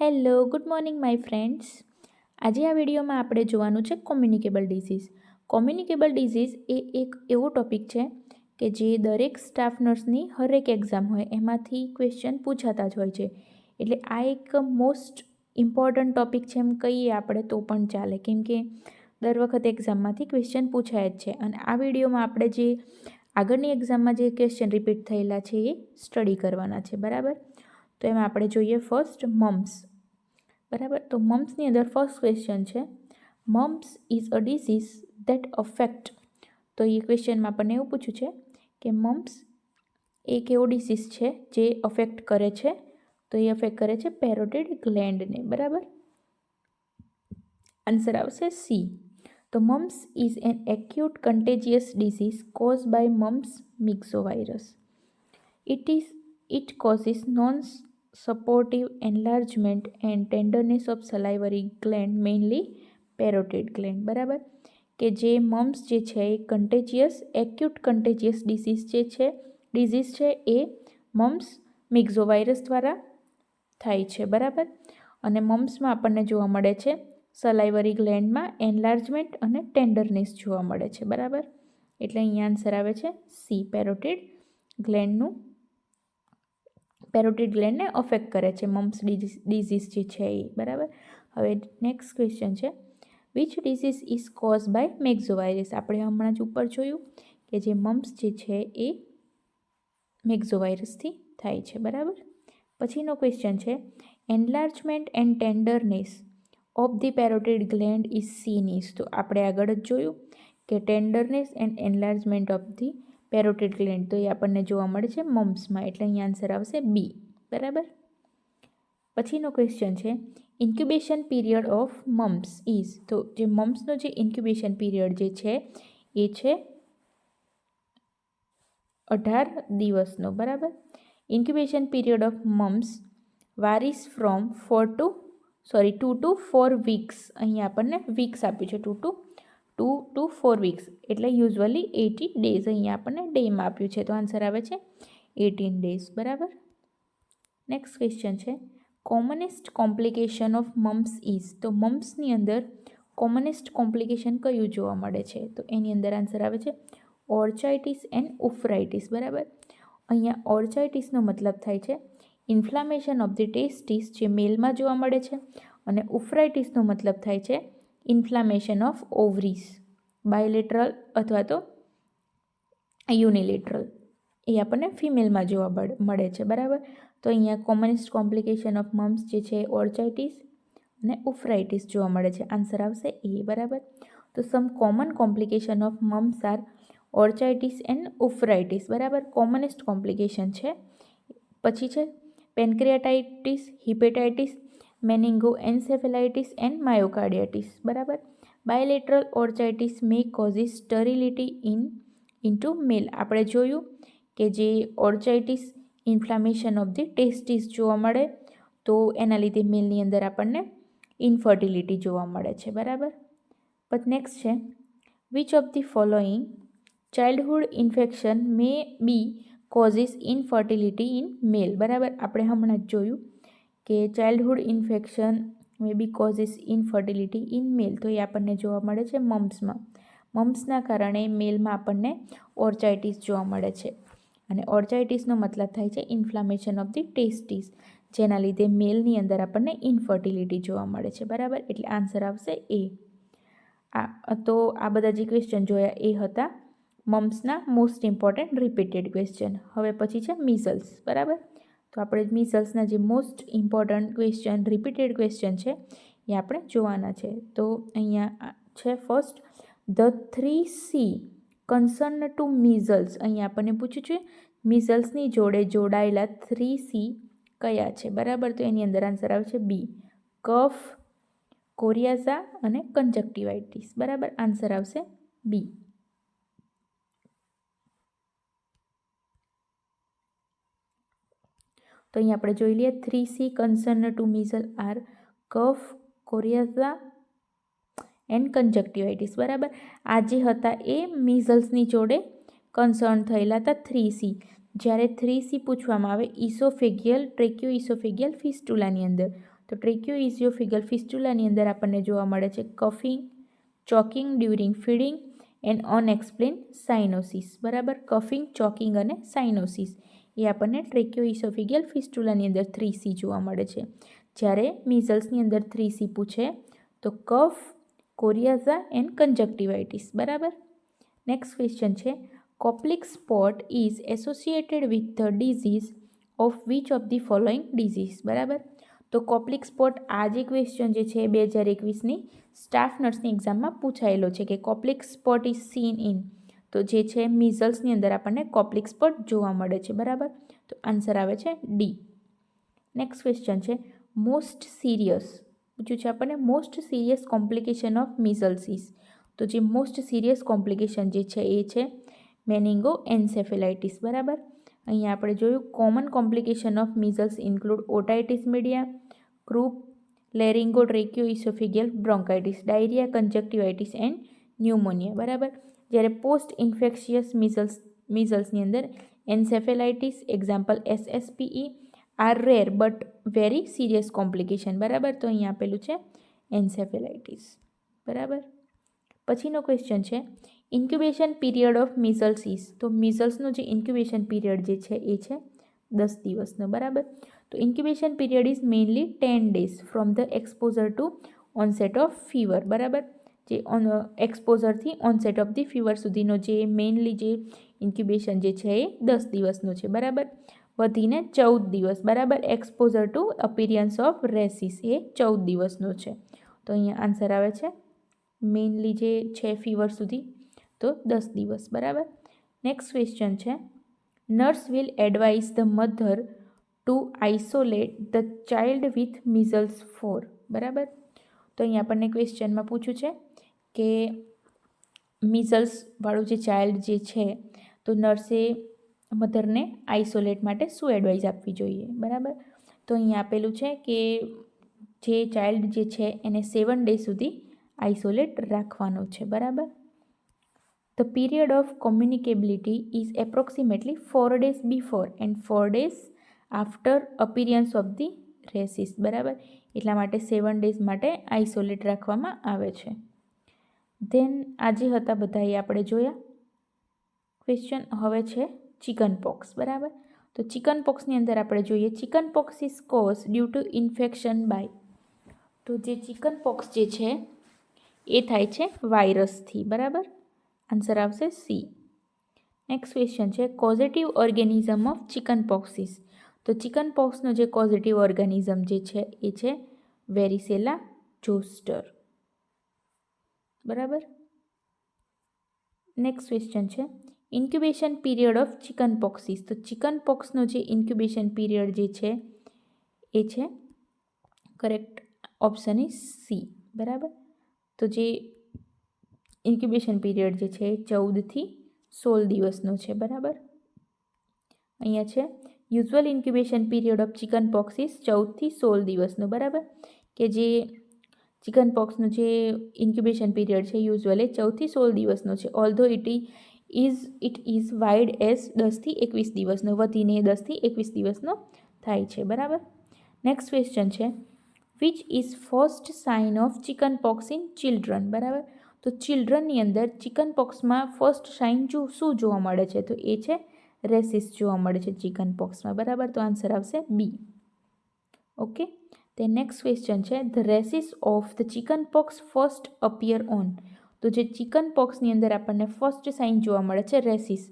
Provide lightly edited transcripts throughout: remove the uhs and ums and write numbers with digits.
Hello good morning my friends. આજે આ વિડીયોમાં આપણે જોવાનું છે કોમ્યુનિકેબલ ડિઝીઝ. કોમ્યુનિકેબલ ડિઝીઝ એ એક એવો ટૉપિક છે કે જે દરેક સ્ટાફ નર્સની હરેક એક્ઝામ હોય એમાંથી ક્વેશ્ચન પૂછાતા જ હોય છે. એટલે આ એક મોસ્ટ ઇમ્પોર્ટન્ટ ટૉપિક છે એમ કહીએ આપણે તો પણ ચાલે, કેમ કે દર વખત એક્ઝામમાંથી ક્વેશ્ચન પૂછાય જ છે. અને આ વિડીયોમાં આપણે જે આગળની એક્ઝામમાં જે ક્વેશ્ચન રિપીટ થયેલા છે એ સ્ટડી કરવાના છે, બરાબર. તો એમાં આપણે જોઈએ ફર્સ્ટ મમ્સ, બરાબર. તો મમ્સની અંદર ફર્સ્ટ ક્વેશ્ચન છે, mumps is a disease that affect. તો એ ક્વેશ્ચનમાં આપણને એવું પૂછ્યું છે કે મમ્સ એક એવો ડિસીઝ છે જે અફેક્ટ કરે છે, તો એ અફેક્ટ કરે છે પેરોટિડ ગ્લેન્ડને, બરાબર. આન્સર આવશે સી. તો mumps is an acute contagious disease cause by mumps myxovirus. It causes non-supportive enlargement and tenderness of salivary gland, mainly parotid gland, બરાબર. કે જે મમ્સ જે છે એ એક્યુટ કન્ટેજિયસ ડિસીઝ છે એ મમ્સ મિક્સોવાયરસ દ્વારા થાય છે, બરાબર. અને મમ્સમાં આપણને જોવા મળે છે સલાઇવરી ગ્લેન્ડમાં એનલાર્જમેન્ટ અને ટેન્ડરનેસ જોવા મળે છે, બરાબર. એટલે અહીંયા આન્સર આવે છે સી, પેરોટિડ ગ્લેન્ડને અફેક્ટ કરે છે મમ્સ ડિઝીઝ જે છે એ, બરાબર. હવે નેક્સ્ટ ક્વેશ્ચન છે, which disease is cause by myxovirus. આપણે હમણાં જ ઉપર જોયું કે જે મમ્સ જે છે એ મેક્ઝોવાયરસથી થાય છે, બરાબર. પછીનો ક્વેશ્ચન છે, enlargement and tenderness of the parotid gland is seen is. તો આપણે આગળ જ જોયું કે tenderness and enlargement of the parotid gland, તો એ આપણને જોવા મળે છે મમ્સમાં, એટલે અહીંયા આન્સર આવશે બી, બરાબર. પછીનો ક્વેશ્ચન છે, incubation period of mums is. તો જે મમ્સનો જે ઇન્ક્યુબેશન પીરિયડ જે છે એ છે 18 દિવસનો, બરાબર. Incubation period of mumps varies from 2 to 4 weeks. અહીંયા આપણને વીક્સ આપ્યું છે 2 to 4 વીક્સ, એટલે યુઝ્યુઅલી 80 ડેઝ અહીંયા આપણને ડેમાં આપ્યું છે, તો આન્સર આવે છે 18 ડેઝ, બરાબર. નેક્સ્ટ ક્વેશ્ચન છે, કોમનેસ્ટ કોમ્પ્લિકેશન ઓફ મમ્સ ઇઝ. તો મમ્સની અંદર કોમનેસ્ટ કોમ્પ્લિકેશન કયું જોવા મળે છે, તો એની અંદર આન્સર આવે છે ઓર્ચાઇટિસ એન્ડ ઉફરાઇટિસ, બરાબર. અહીંયા ઓર્ચાઇટિસનો મતલબ થાય છે ઇન્ફ્લામેશન ઓફ ધી ટેસ્ટિસ, જે મેલમાં જોવા મળે છે, અને ઉફરાઇટિસનો મતલબ થાય છે ઇન્ફ્લામેશન ઓફ ઓવરીઝ, બાયલેટરલ અથવા તો યુનિલેટરલ, એ આપણને ફિમેલમાં જોવા મળે છે, બરાબર. તો અહીંયા કોમનેસ્ટ કોમ્પ્લિકેશન ઓફ મમ્સ જે છે ઓર્ચાઇટિસ અને ઉફરાઇટિસ જોવા મળે છે, આન્સર આવશે એ, બરાબર. તો some common complication of mumps are orchitis and oophoritis, બરાબર. કોમનેસ્ટ કોમ્પ્લિકેશન છે. પછી છે પેન્ક્રિયાટાઇટિસ, હિપેટાઇટિસ, મેનિંગોએન્સેફેલાઇટિસ એન્ડ માયોકાર્ડિયાટિસ, બરાબર. બાયલેટરલ ઓર્ચાઇટિસ મે કોઝિસ સ્ટરિલિટી ઇન્ટુ મેલ. આપણે જોયું કે જે ઓર્ચાઇટિસ ઇન્ફ્લામેશન ઓફ ધી ટેસ્ટિસ જોવા મળે, તો એના લીધે મેલની અંદર આપણને ઇન્ફર્ટિલિટી જોવા મળે છે, બરાબર. પછી નેક્સ્ટ છે, which of the following childhood infection may be causes infertility in male, બરાબર. આપણે હમણાં જ જોયું કે childhood infection may be causes infertility in male, તો એ આપણને જોવા મળે છે મમ્સમાં. મમ્સના કારણે મેલમાં આપણને ઓર્ચાઇટિસ જોવા મળે છે, અને ઓર્ચાઇટિસનો મતલબ થાય છે ઇન્ફ્લામેશન ઓફ ધી ટેસ્ટિસ, જેના લીધે મેલની અંદર આપણને ઇનફર્ટિલિટી જોવા મળે છે, બરાબર. એટલે આન્સર આવશે એ. તો આ બધા જે ક્વેશ્ચન જોયા એ હતા મમ્સના મોસ્ટ ઇમ્પોર્ટન્ટ રિપીટેડ ક્વેશ્ચન. હવે પછી છે મીઝલ્સ, બરાબર. તો આપણે મીઝલ્સના જે most important question repeated question છે એ આપણે જોવાના છે. તો અહીંયા છે first, the 3C concern to measles. અહીંયા આપણને પૂછ્યું છે મીઝલ્સની જોડે જોડાયેલા 3C કયા છે, બરાબર. તો એની અંદર આન્સર આવશે બી, કફ, કોરિયાઝા અને કંજક્ટિવાઇટિસ, બરાબર. આન્સર આવશે બી. તો અહીંયા આપણે જોઈ લઈએ 3C concern to measle are cough, coryza and conjunctivitis, બરાબર. આ જે હતા એ મીઝલ્સની જોડે કન્સર્ન થયેલા હતા 3C. જ્યારે 3C પૂછવામાં આવે ઇસોફેગિયલ ટ્રેક્યો ઇસોફેગિયલ ફિસ્ટુલાની અંદર, તો ટ્રેક્યુઇઝિયોફિગલ ફિસ્ટુલાની અંદર આપણને જોવા મળે છે coughing, choking during feeding and અનએક્સપ્લેન સાઇનોસિસ. બરાબર, કફિંગ, ચોકિંગ અને સાઇનોસિસ એ આપણને ટ્રેક્યુઇઝિયોફિગલ ફિસ્ટુલાની અંદર 3C જોવા મળે છે. જ્યારે મિઝલ્સની અંદર 3C પૂછે તો કફ, કોરિયાઝા એન્ડ કંજક્ટિવાઇટિસ. બરાબર. નેક્સ્ટ ક્વેશ્ચન છે Koplik spot is associated with the disease of which of the following disease. બરાબર. તો કોપ્લિક સ્પોટ આ જે ક્વેશ્ચન જે છે 2021ની સ્ટાફ નર્સની એક્ઝામમાં પૂછાયેલો છે કે કોપ્લિક સ્પોટ ઇઝ સીન ઇન, તો જે છે મિઝલ્સની અંદર આપણને કોપ્લિક સ્પોટ જોવા મળે છે. બરાબર. તો આન્સર આવે છે ડી. નેક્સ્ટ ક્વેશ્ચન છે મોસ્ટ સિરિયસ પૂછ્યું છે આપણને most serious complication of measles is. તો જે મોસ્ટ સિરિયસ કોમ્પ્લિકેશન જે છે એ છે મેનિંગો એન્સેફેલાઇટિસ. બરાબર. અહીંયા આપણે જોયું common complication of measles include otitis media, croup, laryngo tracheoesophageal bronchitis, diarrhoea, conjunctivitis and pneumonia. બરાબર. જ્યારે પોસ્ટ ઇન્ફેક્શિયસ મિઝલ્સની અંદર encephalitis example SSPE are rare but very serious complication. બરાબર. તો અહીંયા આપેલું છે એન્સેફેલાઇટિસ. બરાબર. પછીનો ક્વેશ્ચન છે incubation period of measles is. તો મિઝલ્સનો જે ઇન્ક્યુબેશન પીરિયડ જે છે એ છે 10 દિવસનો. બરાબર. તો incubation period is mainly 10 days from the exposure to onset of fever. બરાબર. જે એક્સપોઝરથી ઓનસેટ ઓફ ધી ફીવર સુધીનો જે મેઇનલી જે ઇન્ક્યુબેશન જે છે એ 10 દિવસનો છે. બરાબર. વધીને 14 દિવસ. બરાબર. એક્સપોઝર ટુ અપિરિયન્સ ઓફ રેસિસ એ 14 દિવસનો છે. તો અહીંયા આન્સર આવે છે મેઇનલી જે છે ફીવર સુધી તો 10 દિવસ. બરાબર. નેક્સ્ટ ક્વેશ્ચન છે nurse will advise the mother to isolate the child with measles for. બરાબર. તો અહીંયા આપણને ક્વેશ્ચનમાં પૂછ્યું છે કે મિઝલ્સવાળું જે ચાઇલ્ડ જે છે તો નર્સે મધરને આઇસોલેટ માટે શું એડવાઇસ આપવી જોઈએ. બરાબર. તો અહીંયા આપેલું છે કે જે ચાઇલ્ડ જે છે એને 7 days સુધી આઇસોલેટ રાખવાનો છે. બરાબર. The period of communicability is approximately 4 days before and 4 days after appearance of the rashes. બરાબર. એટલા માટે 7 days માટે આઇસોલેટ રાખવામાં આવે છે. ધેન આજે હતા બધા એ આપણે જોયા ક્વેશ્ચન. હવે છે ચિકન પોક્સ. બરાબર. તો ચિકન પોક્સની અંદર આપણે જોઈએ chicken pox is cause due to infection by. તો જે ચિકન પોક્સ જે છે એ થાય છે વાયરસથી. બરાબર. આન્સર આવશે સી. નેક્સ્ટ ક્વેશ્ચન છે કોઝેટિવ ઓર્ગેનિઝમ ઓફ ચિકન પોક્સિસ. તો ચિકન પોક્સનો જે કોઝેટિવ ઓર્ગેનિઝમ જે છે એ છે વેરીસેલા ઝોસ્ટર. બરાબર. નેક્સ્ટ ક્વેશ્ચન છે ઇન્ક્યુબેશન પીરિયડ ઓફ ચિકન પોક્સિસ. તો ચિકન પોક્સનો જે ઇન્ક્યુબેશન પીરિયડ જે છે એ છે કરેક્ટ ઓપ્શન ઇઝ સી. બરાબર. તો જે ઇન્ક્યુબેશન પીરિયડ જે છે 14 થી 16 દિવસનો છે. બરાબર. અહીંયા છે usual incubation period of chicken pox is 14 થી 16 દિવસનો. બરાબર. કે જે ચિકન પોક્સનો જે ઇન્ક્યુબેશન પીરિયડ છે યુઝ્યુઅલી 14 થી 16 દિવસનો છે. ઓલ્ધો ઇટ ઇઝ વાઇડ એઝ 10 થી 21 દિવસનો, વધીને 10 થી 21 દિવસનો થાય છે. બરાબર. નેક્સ્ટ ક્વેશ્ચન છે which is first sign of chicken pox in children. બરાબર. તો ચિલ્ડ્રનની અંદર ચિકન પોક્સમાં ફર્સ્ટ સાઇન શું જોવા મળે છે તો એ છે રેસિસ જોવા મળે છે ચિકન પોક્સમાં. બરાબર. તો આન્સર આવશે બી. ઓકે. તે નેક્સ્ટ ક્વેશ્ચન છે the rashes of the chicken pox first appear on. તો જે ચિકન પોક્સની અંદર આપણને ફર્સ્ટ સાઇન જોવા મળે છે રેસિસ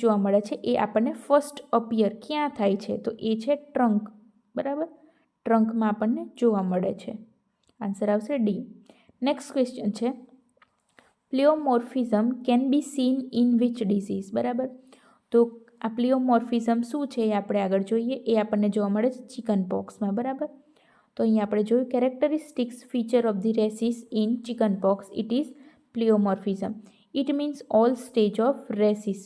જોવા મળે છે એ આપણને ફર્સ્ટ અપિયર ક્યાં થાય છે તો એ છે ટ્રંક. બરાબર. ટ્રંકમાં આપણને જોવા મળે છે. આન્સર આવશે ડી. નેક્સ્ટ ક્વેશ્ચન છે pleomorphism can be seen in which disease. બરાબર. તો આ પ્લિયોમોર્ફિઝમ શું છે એ આપણે આગળ જોઈએ. એ આપણને જોવા મળે છે ચિકન પોક્સમાં. બરાબર. તો અહીંયા આપણે જોયું characteristics feature of the rashes in chicken pox it is pleomorphism. It means all stage of rashes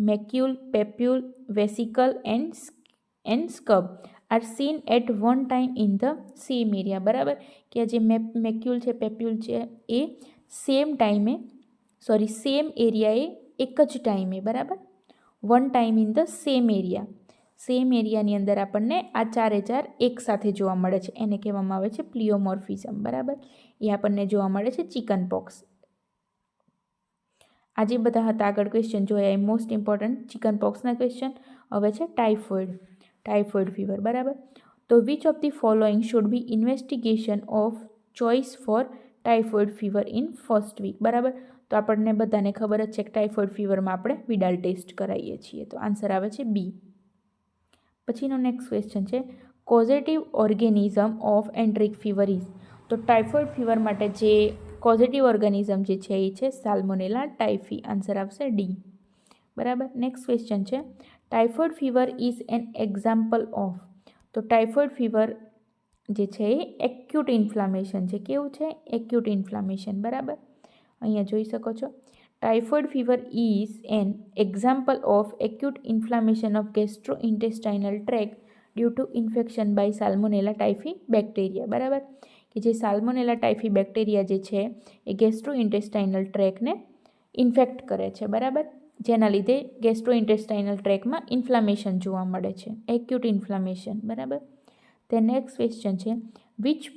macule, papule, vesicle and scab are seen at one time in the same area. બરાબર. કે જે મેક્યુલ છે, પેપ્યુલ છે એ same એરિયાએ એક જ ટાઈમે. બરાબર. One time in the same area. Same એરિયાની અંદર આપણને આ 4 એક સાથે જોવા મળે છે, એને કહેવામાં આવે છે પ્લિયોમોર્ફિઝમ, બરાબર. એ આપણને જોવા મળે છે ચિકન પોક્સ. આ જે બધા હતા આગળ ક્વેશ્ચન જોયા એ મોસ્ટ ઇમ્પોર્ટન્ટ ચિકન પોક્સના ક્વેશ્ચન. હવે છે ટાઇફોઇડ ફીવર, બરાબર. તો which of the following should be investigation of choice for typhoid fever in first week, બરાબર. તો આપણને બધાને ખબર જ છે કે ટાઇફોઇડ ફીવરમાં આપણે વિડાલ ટેસ્ટ કરાવીએ છીએ. તો આન્સર આવે છે બી. પછીનો નેક્સ્ટ ક્વેશ્ચન છે કોઝેટિવ organism of enteric fever is. તો ટાઇફોઇડ ફીવર માટે જે કોઝેટિવ ઓર્ગેનિઝમ જે છે એ છે સાલ્મોનેલા ટાઇફી. આન્સર આવશે ડી, બરાબર. નેક્સ્ટ ક્વેશ્ચન છે typhoid fever is an example of. તો ટાઇફોઇડ ફીવર જે છે એ એક્યુટ ઇન્ફ્લામેશન છે. કેવું છે? એક્યુટ ઇન્ફ્લામેશન, બરાબર. અહીંયા જોઈ શકો છો typhoid fever is an example of acute inflammation of gastrointestinal tract due to infection by Salmonella typhi bacteria, બરાબર. કે જે સાલ્મોનેલા ટાઇફી બેક્ટેરિયા જે છે એ ગેસ્ટ્રોઇન્ટેસ્ટાઇનલ ટ્રેકને ઇન્ફેક્ટ કરે છે, બરાબર. જેના લીધે ગેસ્ટ્રોઇન્ટેસ્ટાઇનલ ટ્રેકમાં ઇન્ફ્લામેશન જોવા મળે છે, એક્યુટ ઇન્ફ્લામેશન, બરાબર. તે નેક્સ્ટ ક્વેશ્ચન છે which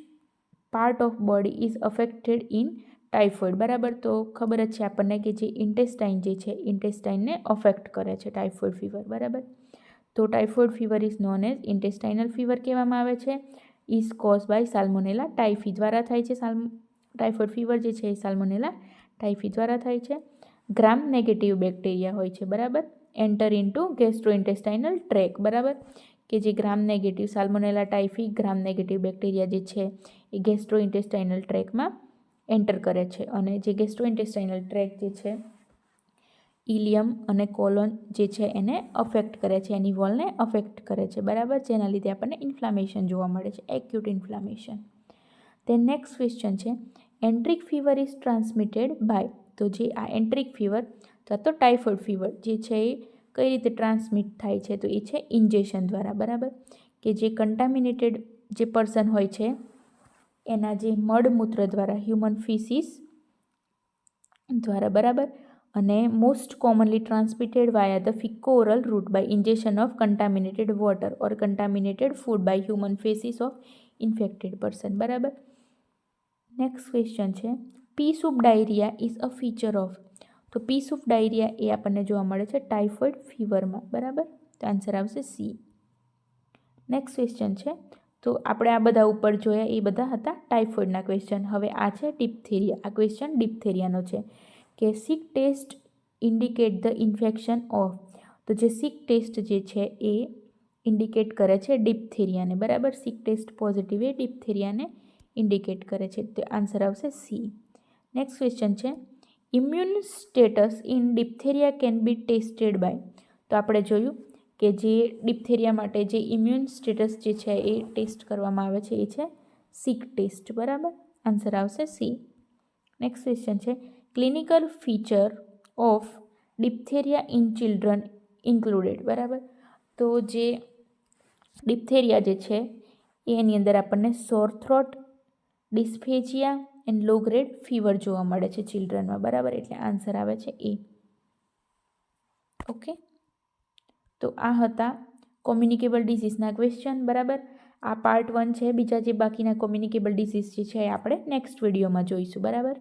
part of body is affected in typhoid, બરાબર. તો ખબર જ છે આપણને કે જે ઇન્ટેસ્ટાઇન જે છે ઇન્ટેસ્ટાઇનને અફેક્ટ કરે છે ટાઇફોઇડ ફીવર, બરાબર. તો typhoid fever is known as intestinal fever કહેવામાં આવે છે. Is cause by Salmonella typhi દ્વારા થાય છે. ટાઇફોઇડ ફીવર જે છે એ સાલ્મોનેલા ટાઇફી દ્વારા થાય છે. ગ્રામ નેગેટિવ બેક્ટેરિયા હોય છે, બરાબર. એન્ટર ઇન્ટુ ગેસ્ટ્રોઇન્ટેસ્ટાઇનલ ટ્રેક, બરાબર. કે જે gram negative Salmonella typhi gram negative bacteria જે છે એ ગેસ્ટ્રોઇન્ટેસ્ટાઇનલ ટ્રેકમાં એન્ટર કરે છે અને જે ગેસ્ટ્રોઇન્ટેસ્ટાઇનલ ટ્રેક જે છે ઇલિયમ અને કોલોન જે છે એને અફેક્ટ કરે છે, એની વોલને અફેક્ટ કરે છે, બરાબર. જેના લીધે આપણને ઇન્ફ્લામેશન જોવા મળે છે, એક્યુટ ઇન્ફ્લામેશન. તે નેક્સ્ટ ક્વેશ્ચન છે enteric fever is transmitted by. તો જે આ એન્ટ્રિક ફીવર અથવા તો ટાઇફોઇડ ફીવર જે છે એ કઈ રીતે ટ્રાન્સમિટ થાય છે? તો એ છે ઇન્જેક્શન દ્વારા, બરાબર. કે જે કન્ટામિનેટેડ જે પર્સન હોય છે એના જે મળમૂત્ર દ્વારા, હ્યુમન ફીસીસ દ્વારા, બરાબર. અને most commonly transmitted via the faeco oral route by injection of contaminated water or contaminated food by human faeces of infected person, બરાબર. નેક્સ્ટ ક્વેશ્ચન છે pea soup diarrhoea is a feature of. તો pea soup diarrhoea એ આપણને જોવા મળે છે typhoid ફીવરમાં, બરાબર. તો answer આવશે સી. નેક્સ્ટ ક્વેશ્ચન છે તો આપણે આ બધા ઉપર જોયા એ બધા હતા ટાઇફોઇડના ક્વેશ્ચન. હવે આ છે ડિપ્થેરિયા. આ ક્વેશ્ચન ડિપ્થેરિયાનો છે કે Schick test indicate the infection of. તો જે સિક ટેસ્ટ જે છે એ ઇન્ડિકેટ કરે છે ડિપ્થેરિયાને, બરાબર. સિક ટેસ્ટ પોઝિટિવ એ ડિપ્થેરિયાને ઇન્ડિકેટ કરે છે. તો આન્સર આવશે સી. નેક્સ્ટ ક્વેશ્ચન છે immune status in diphtheria can be tested by. તો આપણે જોયું કે જે ડિપ્થેરિયા માટે જે ઇમ્યુન સ્ટેટસ જે છે એ ટેસ્ટ કરવામાં આવે છે એ છે સિક ટેસ્ટ, બરાબર. આન્સર આવશે સી. નેક્સ્ટ ક્વેશ્ચન છે clinical feature of diphtheria in children included, બરાબર. તો જે ડિપ્થેરિયા જે છે એની અંદર આપણને sore throat, dysphagia and low grade fever જોવા મળે છે ચિલ્ડ્રનમાં, બરાબર. એટલે આન્સર આવે છે એ. ઓકે, તો આ હતા કોમ્યુનિકેબલ ડિસીઝના ક્વેશ્ચન, બરાબર. આ પાર્ટ 1 છે. બીજા જે બાકીના કોમ્યુનિકેબલ ડિસીઝ જે છે એ આપણે નેક્સ્ટ વિડીયોમાં જોઈશું, બરાબર.